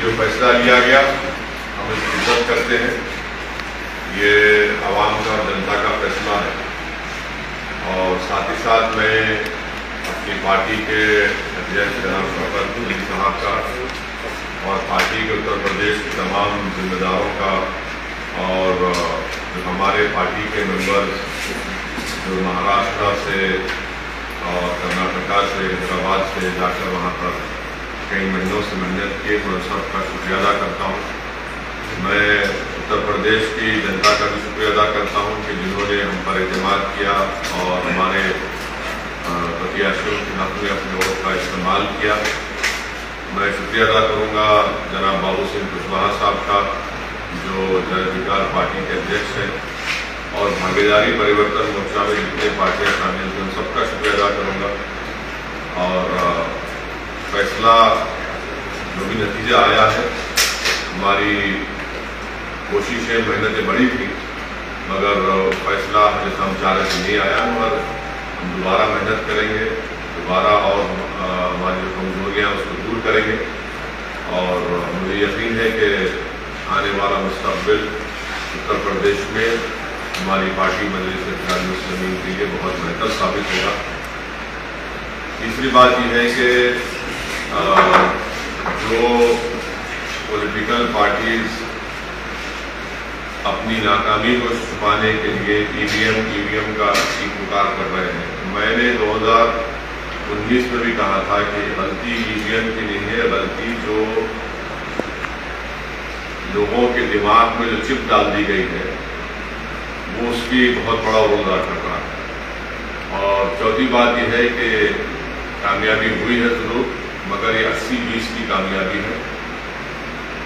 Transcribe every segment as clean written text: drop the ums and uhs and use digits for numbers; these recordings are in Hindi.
जो फैसला लिया गया हम इसकी इज्जत करते हैं। ये आवाम का और जनता का फैसला है और साथ ही साथ मैं अपनी पार्टी के अध्यक्ष जनाब शौकत अली साहब का और पार्टी के उत्तर प्रदेश के तमाम जिम्मेदारों का और जो हमारे पार्टी के मेंबर्स जो महाराष्ट्र से और कर्नाटका से हैदराबाद से जाकर वहाँ पर कई महीनों से मेहनत किए, मैं सबका शुक्रिया अदा करता हूँ। मैं उत्तर प्रदेश की जनता का भी शुक्रिया अदा करता हूँ कि जिन्होंने हम पर एतमाद किया और हमारे प्रत्याशियों के नाम में अपने वोट का इस्तेमाल किया। मैं शुक्रिया अदा करूँगा जनाब बाबू सिंह कुशवाहा साहब का जो जन अधिकार पार्टी के अध्यक्ष हैं और भागीदारी परिवर्तन मोर्चा में जितने पार्टियां शामिल थी उन सबका शुक्रिया अदा करूँगा। और फैसला जो भी नतीजा आया है, हमारी कोशिशें मेहनतें बड़ी थी मगर फैसला जैसा हम चाह रहे थे नहीं आया, मगर हम दोबारा मेहनत करेंगे, दोबारा और हमारी जो कमजोरियाँ उसको दूर करेंगे और मुझे यकीन है कि आने वाला मुस्तकबिल उत्तर प्रदेश में हमारी पार्टी मजलिस इत्तेहाद मुस्लिमीन के लिए बहुत बेहतर साबित होगा। तीसरी बात यह है कि जो पॉलिटिकल पार्टीज अपनी नाकामी को छुपाने के लिए ईवीएम का पुकार कर रहे हैं, मैंने 2019 में भी कहा था कि गलती ईवीएम की नहीं है, गलती जो लोगों के दिमाग में जो चिप डाल दी गई है वो उसकी बहुत बड़ा रोल अदा कर रहा है। और चौथी बात यह है कि कामयाबी हुई है जरूर, मगर ये 80-20 की कामयाबी है।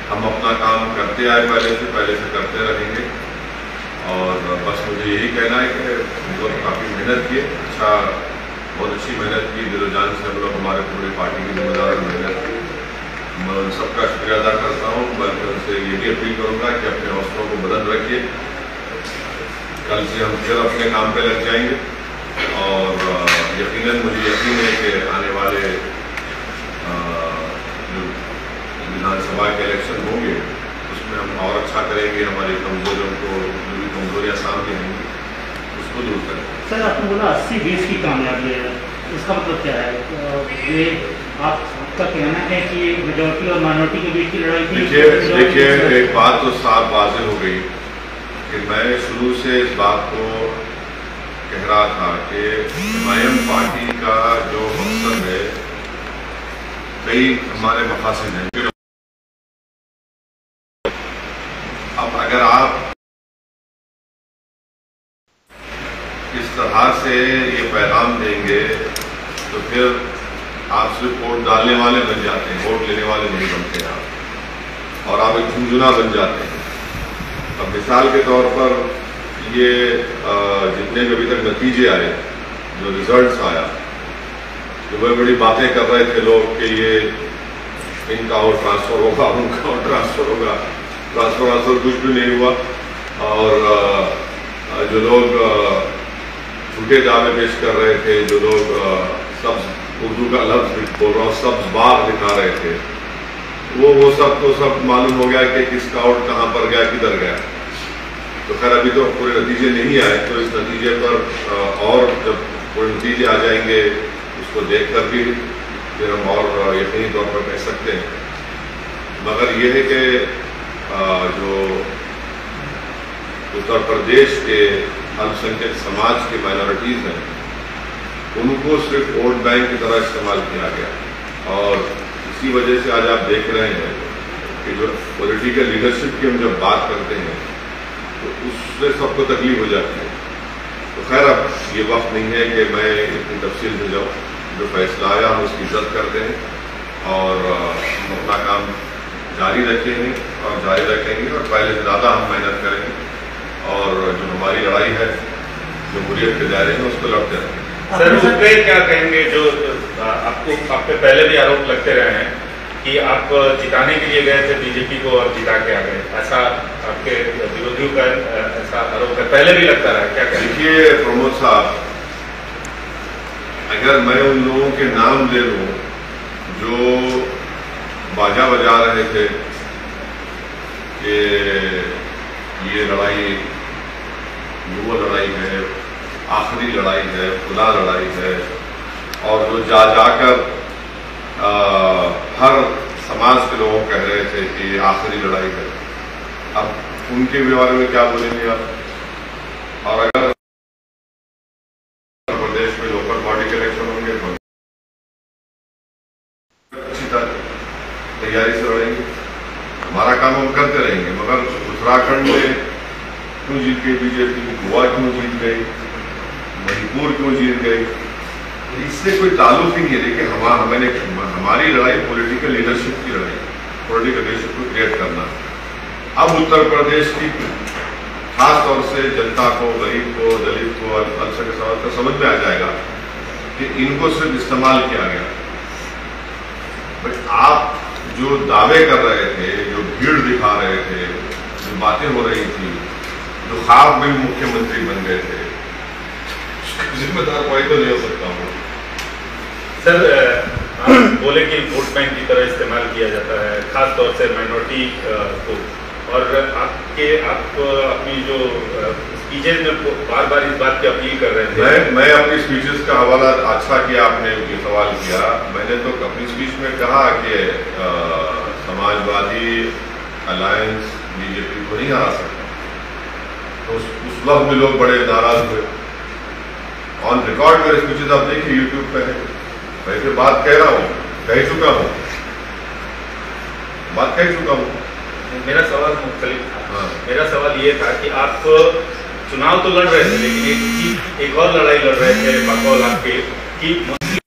हम अपना काम करते आए पहले से करते रहेंगे और बस मुझे यही कहना है कि हम लोग काफ़ी मेहनत किए, बहुत अच्छी मेहनत की, दिलो जान से हम लोग हमारे पूरे पार्टी के जिम्मेदार मेहनत की। मैं उन सबका शुक्रिया अदा करता हूँ, बल्कि उनसे ये भी अपील करूँगा कि अपने हौसलों को बुलंद रखिए। कल से हम फिर अपने काम पे लग जाएंगे और यकीनन मुझे यकीन है कि आने वाले जो विधानसभा के इलेक्शन होंगे उसमें हम और अच्छा करेंगे, हमारी कमजोरियों को जो भी कमजोरियाँ सामने होंगी उसको दूर करेंगे। सर आपने बोला 80-20 की कामयाबी है, इसका मतलब क्या है? ये आपका कहना है कि मेजॉरिटी और माइनॉरिटी के बीच की लड़ाई थी? देखिए एक बात तो साफ वाज़ेह हो गई कि मैं शुरू से इस बात को कह रहा था कि एमआईएम पार्टी का जो मकसद है, कई हमारे मकासद हैं। अब अगर आप इस तरह से ये पैगाम देंगे तो फिर आप सिर्फ वोट डालने वाले बन जाते हैं, वोट लेने वाले नहीं बनते आप, और आप एक झुंझुना बन जाते हैं। अब मिसाल के तौर पर ये जितने भी अभी तक नतीजे आए, जो रिजल्ट्स आया, जो बड़ी बड़ी बातें कर रहे थे लोग कि ये इनका और ट्रांसफ़र होगा, उनका और ट्रांसफ़र होगा, ट्रांसफ़र कुछ भी नहीं हुआ। और जो लोग झूठे दावे पेश कर रहे थे, जो लोग सब्ज उर्दू का लफ्ज़ बोल रहा हूँ सब्ज बाग दिखा रहे थे, वो सब तो सब मालूम हो गया कि किसका आउट कहाँ पर गया, किधर गया। तो खैर अभी तो पूरे नतीजे नहीं आए, तो इस नतीजे पर और जब पूरे नतीजे आ जाएंगे उसको देखकर भी फिर हम और यकीनी तौर पर कह सकते हैं। मगर ये है कि जो उत्तर प्रदेश के अल्पसंख्यक समाज के माइनॉरिटीज़ हैं उनको सिर्फ वोट बैंक की तरह इस्तेमाल किया गया और इसी वजह से आज आप देख रहे हैं कि जो पॉलिटिकल लीडरशिप की हम जब बात करते हैं तो उससे सबको तकलीफ हो जाती है। तो खैर अब ये वक्त नहीं है कि मैं इतनी तफसील से जाऊँ, जो फैसला आया हम उसकी इज्जत करते हैं और हम अपना काम जारी रखेंगे और जारी रखेंगे और पहले से ज़्यादा हम मेहनत करेंगे और जो हमारी लड़ाई है जमहूरियत के दायरे में उसको लड़ते रहेंगे। सर उस पर क्या कहेंगे जो आपको आप पे पहले भी आरोप लगते रहे हैं कि आप जिताने के लिए गए थे बीजेपी को और जिता के आ गए, ऐसा आपके विरोधियों का ऐसा आरोप है, पहले भी लगता रहा, क्या कहेंगे? देखिए प्रमोद साहब, अगर मैं उन लोगों के नाम ले लूं जो बाजा बजा रहे थे कि ये लड़ाई वो लड़ाई है, आखिरी लड़ाई है, खुला लड़ाई है, और जो जाकर हर समाज के लोग कह रहे थे कि ये आखिरी लड़ाई है। अब उनके बारे में क्या बोलेंगे आप? और अगर प्रदेश में लोकल बॉडी के इलेक्शन होंगे तो अच्छी तैयारी से लड़ेंगे, हमारा काम हम करते रहेंगे। मगर उत्तराखंड में क्यों जीत गई बीजेपी, गोवा क्यों जीत गई, मणिपुर क्यों जीत गई, इससे कोई ताल्लुक ही नहीं है। देखिए हमारी लड़ाई पॉलिटिकल लीडरशिप की लड़ाई, पॉलिटिकल लीडरशिप को क्रिएट करना। अब उत्तर प्रदेश की खास तौर से जनता को, गरीब को, दलित को, अल्पसंख्यक समाज को समझ में आ जाएगा कि इनको सिर्फ इस्तेमाल किया गया। बट आप जो दावे कर रहे थे, जो भीड़ दिखा रहे थे, जो बातें हो रही थी, जो ख्वाब में मुख्यमंत्री बन गए थे, जिम्मेदार कोई तो नहीं हो सकता हूँ। सर, आप बोले कि वोट बैंक की तरह इस्तेमाल किया जाता है, खास तौर से माइनॉरिटी को, और आप अपनी जो स्पीचेज में बार बार इस बात की अपील कर रहे थे। मैं अपनी स्पीचेस का हवाला, अच्छा किया आपने ये सवाल किया। मैंने तो अपनी स्पीच में कहा कि समाजवादी अलायंस बीजेपी को नहीं हरा सकता, तो उस वक्त भी लोग बड़े नाराज हुए। ऑन रिकॉर्ड मेरे स्पीचेस आप देखिए, यूट्यूब पे है। मैं फिर बात कह रहा हूँ, कह चुका हूँ, बात कह चुका हूँ। मेरा सवाल मुख्तलिफ था। मेरा सवाल ये था कि आप चुनाव तो लड़ रहे थे, लेकिन एक और लड़ाई लड़ रहे थे बकौल आपके कि मुस्लिम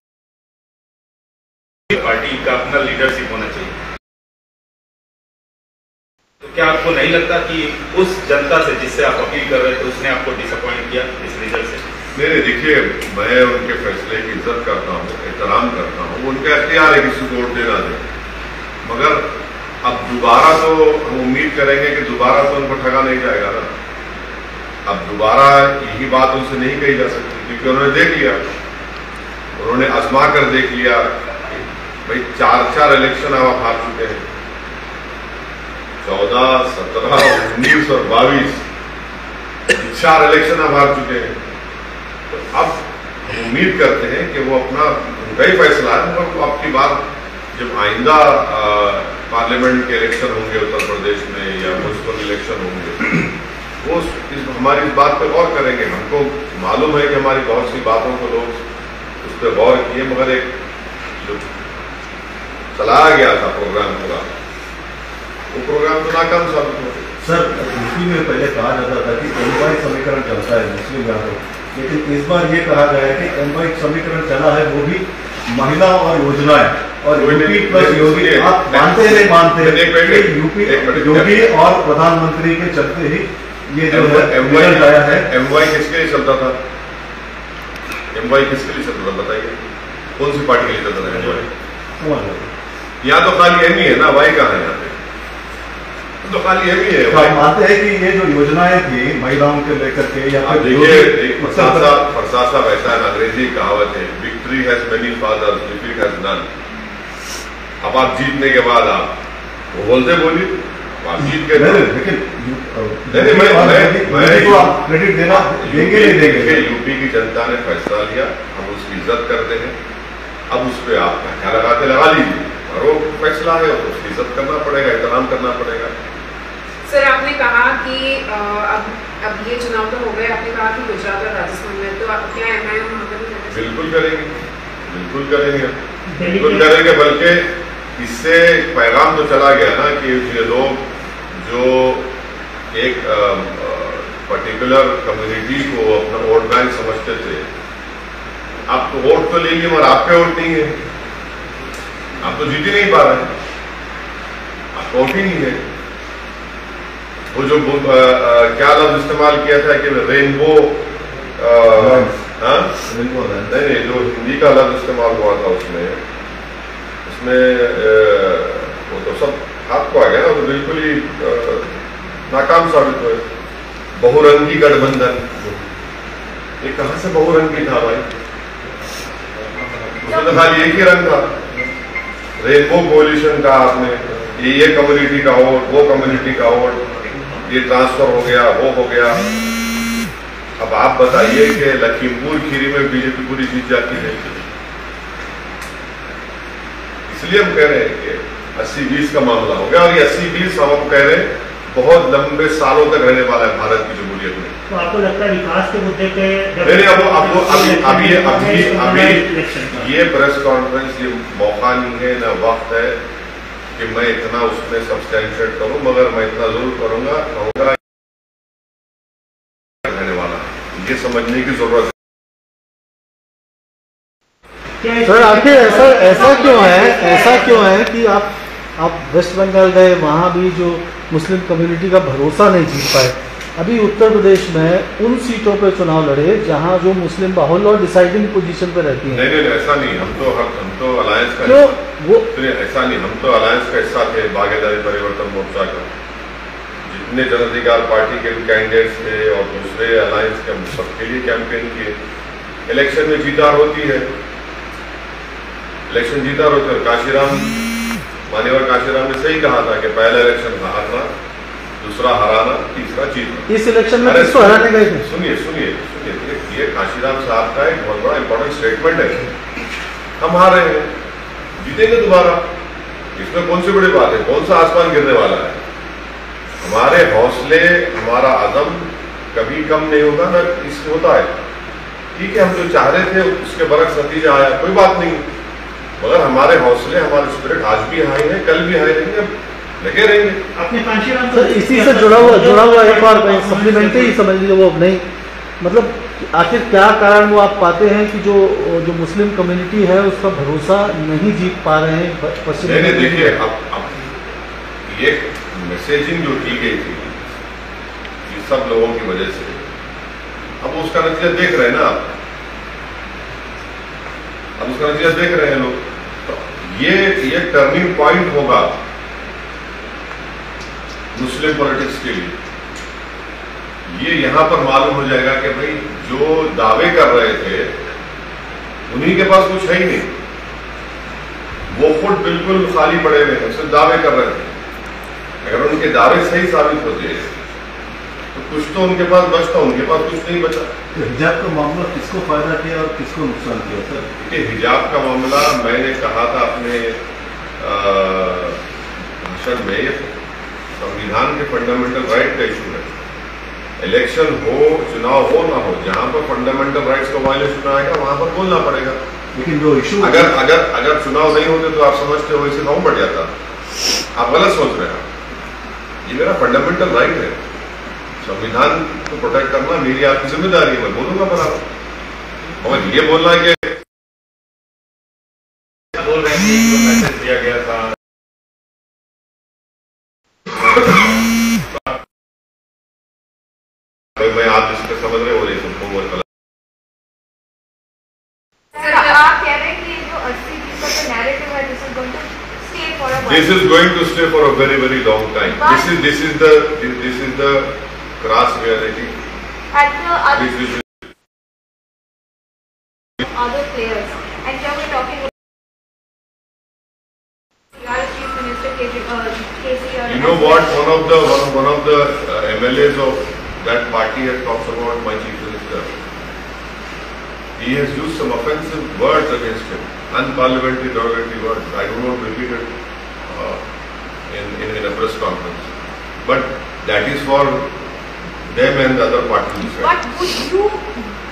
पार्टी का अपना लीडरशिप होना चाहिए। तो क्या आपको नहीं लगता कि उस जनता से जिससे आप अपील कर रहे थे, उसने आपको डिसअपॉइंट किया इस रिजल्ट से? मेरे देखिए, मैं उनके फैसले की इज्जत करता हूँ, एहतराम करता हूँ, उनका इख्तियार है किसी को वोट देना दे। मगर अब दोबारा तो हम उम्मीद करेंगे कि दोबारा तो उनको ठगा नहीं जाएगा ना। अब दोबारा यही बात उनसे नहीं कही जा सकती, क्योंकि उन्होंने देख लिया, उन्होंने आजमा कर देख लिया। भाई 4 इलेक्शन आप हार चुके हैं, 14, 17, 19 और 22 4 इलेक्शन आप हार चुके हैं। तो अब हम उम्मीद करते हैं कि वो अपना, उनका ही फैसला है, मगर आपकी बात जब आइंदा पार्लियामेंट के इलेक्शन होंगे उत्तर प्रदेश में या म्यूनिसिपल इलेक्शन होंगे, वो हमारी इस बात पर गौर करेंगे। हमको मालूम है कि हमारी बहुत सी बातों को लोग उस पर गौर किए, मगर एक जो चलाया गया था प्रोग्राम पूरा, वो प्रोग्राम तो नाकाम साबित हो गया। सर, यूपी में पहले कहा जाता था कि एमवाई समीकरण चलता है मुस्लिम यादव, लेकिन इस बार ये कहा गया है कि एमवाई समीकरण चला है, वो भी महिला और योजनाएं और यूपी प्लस योगी। आप मानते हैं नहीं मानते यूपी योगी और प्रधानमंत्री के चलते ही ये जो रिजल्ट आया है? एमवाई किसके लिए चलता था? एमवाई किसके लिए चलता था बताइए? कौन सी पार्टी के लिए चलता था एमवाई? यहाँ तो खाली एम ही है ना, वाई कहाँ है यहाँ पे? तो खाली एम ही है। तो आप मानते हैं कि ये जो योजनाएं थी महिलाओं के लेकर के, या फिर देखिए प्रसाद साहब, ऐसा है, अंग्रेजी कहावत है, victory has many fathers, defeat has none. अब आप जीतने के बाद आप वो बोलते बोलिए, आप जीत के लेकिन मैं क्रेडिट देना देंगे नहीं देंगे? यूपी की जनता ने फैसला लिया, हम उसकी इज्जत करते हैं। अब उस पर आप क्या लगाते लगा लीजिए, और वो फैसला है, उसकी इज्जत करना पड़ेगा, एहतराम करना पड़ेगा। सर, आपने कहा कि अब ये चुनाव तो हो गए, आपने कहा कि गुजरात और राजस्थान में, तो आप क्या एमआईएम वहां पर बिल्कुल करेंगे, बिल्कुल करेंगे, बिल्कुल करेंगे। बल्कि इससे पैगाम तो चला गया ना कि ये लोग जो एक पर्टिकुलर कम्युनिटी को अपना वोट बैंक समझते थे, आप तो वोट तो ले लिए मगर आपके वोट नहीं है, आप तो जीत ही नहीं पा रहे हैं, आपका वोट ही नहीं है। वो जो क्या लफ्ज इस्तेमाल किया था कि रेनबो, नहीं, जो हिंदी का लफ्ज इस्तेमाल हुआ था उसमें वो तो सब आपको आ गया ना, तो बिल्कुल ही नाकाम साबित हुए। बहुरंगी गठबंधन, ये कहां से बहुरंगी था भाई? उसमें तो खाली एक ही रंग था। रेनबो कोलिशन का आपने ये कम्युनिटी का वोट, वो कम्युनिटी का वोट, ये ट्रांसफर हो गया, वो हो गया। अब आप बताइए कि लखीमपुर खीरी में बीजेपी पूरी जीत जाती है। इसलिए हम कह रहे हैं कि 80-20 का मामला हो गया, और ये 80-20 हम कह रहे हैं बहुत लंबे सालों तक रहने वाला है भारत की जमहूरियत में। तो आपको लगता है विकास के मुद्दे पे अभी ये प्रेस कॉन्फ्रेंस ये मौका नहीं है, ना वक्त है कि मैं इतना उसमें सब्सटैंशिएट करूं, मगर मैं इतना जरूर करूंगा रहने वाला है, ये समझने की जरूरत है। सर आखिर ऐसा क्यों है कि आप वेस्ट बंगाल गए, वहाँ भी जो मुस्लिम कम्युनिटी का भरोसा नहीं जीत पाए। अभी उत्तर प्रदेश में उन सीटों पे चुनाव लड़े जहाँ जो मुस्लिम बाहुल और डिसाइडिंग पोजीशन पे रहती हैं। नहीं, ऐसा नहीं। हम तो अलायंस का ऐसा नहीं, हम तो अलायंस का हिस्सा थे, भागीदारी परिवर्तन मोर्चा का। जितने जन अधिकार पार्टी के कैंडिडेट्स थे और दूसरे अलायंस के, हम सबके लिए कैंपेन किए। इलेक्शन में जीतार होती है, इलेक्शन जीता होता है। काशीराम, मान्यवर काशीराम ने सही कहा था कि पहला इलेक्शन हारना, दूसरा हराना, तीसरा जीतना। इस इलेक्शन में किसको हराने गए थे? सुनिए, ये काशीराम साहब का एक बहुत बड़ा इंपॉर्टेंट स्टेटमेंट है। हम हारे हैं, जीतेंगे दोबारा, इसमें कौन सी बड़ी बात है, कौन सा आसमान गिरने वाला है। हमारे हौसले, हमारा आदम कभी कम नहीं होगा, ना इससे होता है। ठीक है, हम जो चाह रहे थे उसके बरक्स नतीजा आया, कोई बात नहीं, मगर हमारे हौसले, हमारे स्पिरिट आज भी हाई है, कल भी हाई रहेंगे, लगे रहेंगे। अपने कांशीराम सर इसी से जुड़ा हुआ एक और सप्लीमेंट्री समझ लीजिए, वो नहीं मतलब आखिर क्या कारण वो आप पाते हैं कि जो मुस्लिम कम्युनिटी है उसका भरोसा नहीं जीत पा रहे हैं पश्चिम? नहीं, देखिए, अब ये मैसेजिंग जो की गई थी ये सब लोगों की वजह से, अब उसका नतीजा देख रहे हैं ना, अब उसका नतीजा देख रहे हैं लोग। तो ये टर्निंग पॉइंट होगा मुस्लिम पॉलिटिक्स के लिए। ये यहां पर मालूम हो जाएगा कि भाई जो दावे कर रहे थे उन्हीं के पास कुछ है ही नहीं, वो खुद बिल्कुल खाली पड़े हुए हैं, सिर्फ दावे कर रहे थे। अगर उनके दावे सही साबित होते तो कुछ तो उनके पास बचता, उनके पास कुछ नहीं बचा। तो हिजाब का मामला किसको फायदा किया और किसको नुकसान किया सर? देखिए, हिजाब का मामला मैंने कहा था अपने भाषण में, संविधान के फंडामेंटल राइट का इशू है। इलेक्शन हो, चुनाव हो ना हो, जहां पर फंडामेंटल राइट्स का वायलेशन आएगा वहां पर बोलना पड़ेगा। लेकिन जो इशू अगर चुनाव नहीं होते तो आप समझते हो इसे फॉर्म बढ़ जाता। आप गलत सोच रहे हैं। ये मेरा फंडामेंटल राइट है, संविधान को प्रोटेक्ट करना मेरी आपकी जिम्मेदारी है, मैं बोलूंगा बराबर। और ये बोलना कि बोल रहे हैं कि मैसेज दिया गया था, मैं आप जिसको समझ रहे हो नहीं सबको बोल पा। सर आप कह रहे हैं कि जो 80% का जो नैरेटिव है this is going to stay for a This is going to stay for a very, very long time. This is the crass reality. at the other players, and here we're talking about Chief Minister KCR. You know what? One of the MLAs of that party has talked about my Chief Minister. He has used some offensive words against him, unparliamentary, derogatory words. I don't want to repeat it in a press conference, but that is for them and the other parties. But would you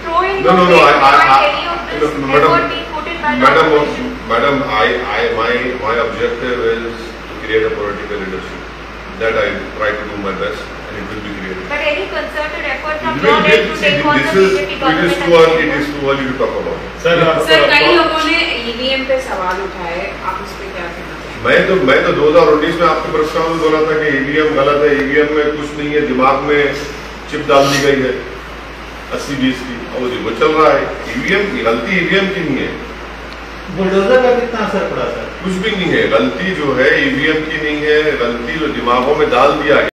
throw in No, any of this effort being put in by the opposition? Madam, my objective is to create a political leadership. That I try to do my best, and it will be created. But any concerted effort from your end to take on the BJP government? It is too early to talk about. Sir कई लोगों ने ईवीएम पे सवाल उठाए, आप इस पे क्या कहना चाहेंगे? मैं तो 2019 में आपके प्रस्ताव में बोला था कि ईवीएम गलत है, ईवीएम में कुछ नहीं है, दिमाग में चिप डाल दी गई है 80-20 की, और वो चल रहा है। ईवीएम की गलती ईवीएम की नहीं है। बुलडोजर का कितना असर पड़ा सर? कुछ भी नहीं है, गलती जो है ईवीएम की नहीं है, गलती जो दिमागों में डाल दिया गया।